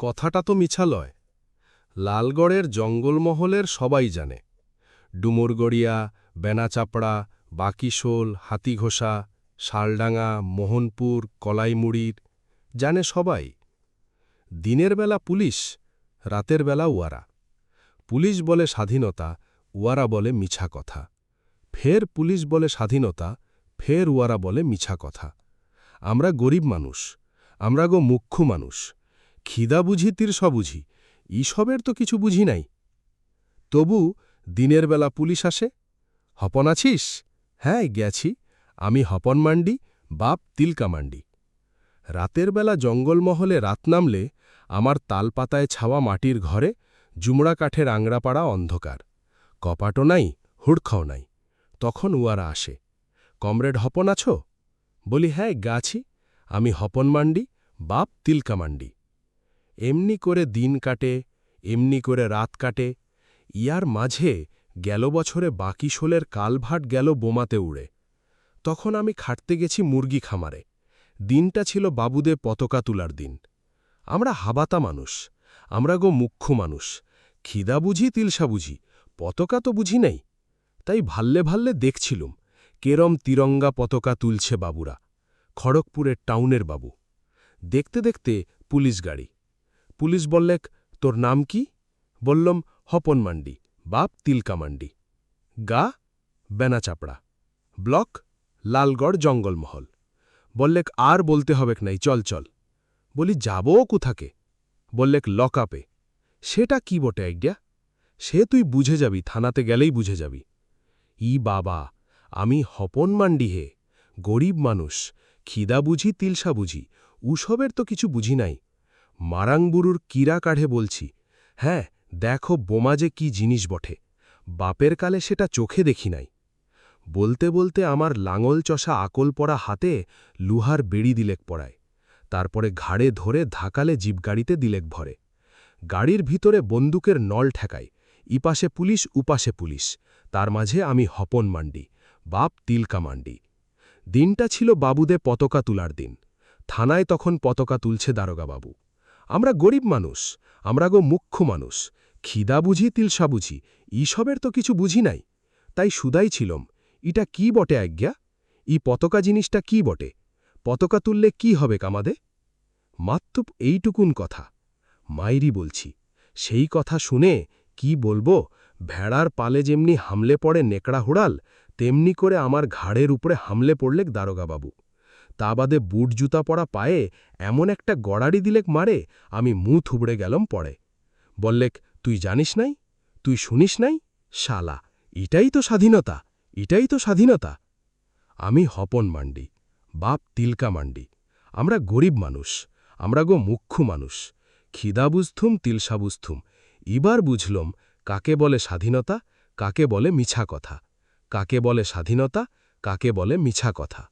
কথাটা তো মিছা লয়। লালগড়ের জঙ্গলমহলের সবাই জানে। ডুমুরগড়িয়া, বেনাচাপড়া, বাকিশোল, হাতিঘোষা, শালডাঙ্গা, মোহনপুর, কলাইমুড়ির জানে সবাই। দিনের বেলা পুলিশ, রাতের বেলা উয়ারা। পুলিশ বলে স্বাধীনতা, উয়ারা বলে মিছা কথা। ফের পুলিশ বলে স্বাধীনতা, ফের উয়ারা বলে মিছা কথা। আমরা গরিব মানুষ, আমরা গো মুখ্য মানুষ। খিদা বুঝি তিরসা বুঝি, ইসবের তো কিছু বুঝি নাই। তবু দিনের বেলা পুলিশ আসে। হপন আছিস? হ্যাঁ গেছি, আমি হপন মান্ডি, বাপ তিলকা মান্ডি। রাতের বেলা জঙ্গলমহলে রাত নামলে আমার তালপাতায় ছাওয়া মাটির ঘরে জুমড়া কাঠের আংড়াপাড়া অন্ধকার। কপাটও নাই, হুড়খাও নাই। তখন উয়ারা আসে। কমরেড হপন আছো? বলি হ্যাঁ গাছি, আমি হপন মান্ডি, বাপ তিলকা মান্ডি। এমনি করে দিন কাটে, এমনি করে রাত কাটে। ইয়ার মাঝে গেল বছরে বাকিশোলের কালভাট গেল বোমাতে উড়ে। তখন আমি খাটতে গেছি মুরগি খামারে। দিনটা ছিল বাবুদে পতাকা তুলার দিন। আমরা হাবাতা মানুষ, আমরা গো মুখ্য মানুষ। খিদা বুঝি তিলসা বুঝি, পতাকা তো বুঝি নাই। তাই ভাল্লে ভাল্লে দেখছিলুম কেরম তিরঙ্গা পতাকা তুলছে বাবুরা। খড়গপুরের টাউনের বাবু। দেখতে দেখতে পুলিশ গাড়ি। পুলিশ বললেক, তোর নাম কি? বললম, হপন মান্ডি, বাপ তিলকা মান্ডি। গা? বেনাচাপড়া। ব্লক? লালগড় জঙ্গলমহল। বললেক, আর বলতে হবেক নাই, চল চল। বলি, যাবও কুথাকে? বললেক, লকআপে। সেটা কি বটে আইডিয়া? সে তুই বুঝে যাবি, থানাতে গেলেই বুঝে যাবি। বাবা, আমি হপন মান্ডি হে, গরিব মানুষ, খিদা বুঝি তিলসা বুঝি, উসবের তো কিছু বুঝি নাই। মারাংবুরুর কিরা কাঢ়ে বলছি, হ্যাঁ দেখো বোমা যে কি জিনিস বটে, বাপের কালে সেটা চোখে দেখি নাই। বলতে বলতে আমার লাঙল চষা আকল পড়া হাতে লুহার বেড়ি দিলেক পড়ায়। তারপরে ঘাড়ে ধরে ধাকালে জিপগাড়িতে দিলেক ভরে। গাড়ির ভিতরে বন্দুকের নল ঠেকায়, ইপাশে পুলিশ উপাশে পুলিশ, তার মাঝে আমি হপন মান্ডি, বাপ তিলকা মান্ডি। দিনটা ছিল বাবুদে পতাকা তুলার দিন। থানায় তখন পতাকা তুলছে দারোগাবাবু। আমরা গরিব মানুষ, আমরা গো মুখ্য মানুষ, খিদা বুঝি তিলসা বুঝি, ইসবের তো কিছু বুঝি নাই। তাই সুদাই ছিলম, ইটা কি বটে আজ্ঞা? পতাকা জিনিসটা কি বটে? পতাকা তুললে কি হবে কামাদে? মাত্র এইটুকুন কথা। মাইরি বলছি, সেই কথা শুনে কি বলবো, ভেড়ার পালে যেমনি হামলে পড়ে নেকড়া হুড়াল, তেমনি করে আমার ঘাড়ের উপরে হামলে পড়লেক দারোগাবাবু। তা বাদে বুট জুতা পরা পায়ে এমন একটা গড়াড়ি দিলেক মারে, আমি মুঁ থুবড়ে গেলাম পড়ে। বললেক, তুই জানিস নাই? তুই শুনিস নাই? শালা, এটাই তো স্বাধীনতা, এটাই তো স্বাধীনতা। আমি হপন মান্ডি, বাপ তিলকা মান্ডি। আমরা গরিব মানুষ, আমরা গো মুখ্য মানুষ। খিদা বুঝথুম তিলসা বুঝথুম। এবার বুঝলম কাকে বলে স্বাধীনতা, কাকে বলে মিছা কথা, কাকে বলে স্বাধীনতা, কাকে বলে মিছা কথা।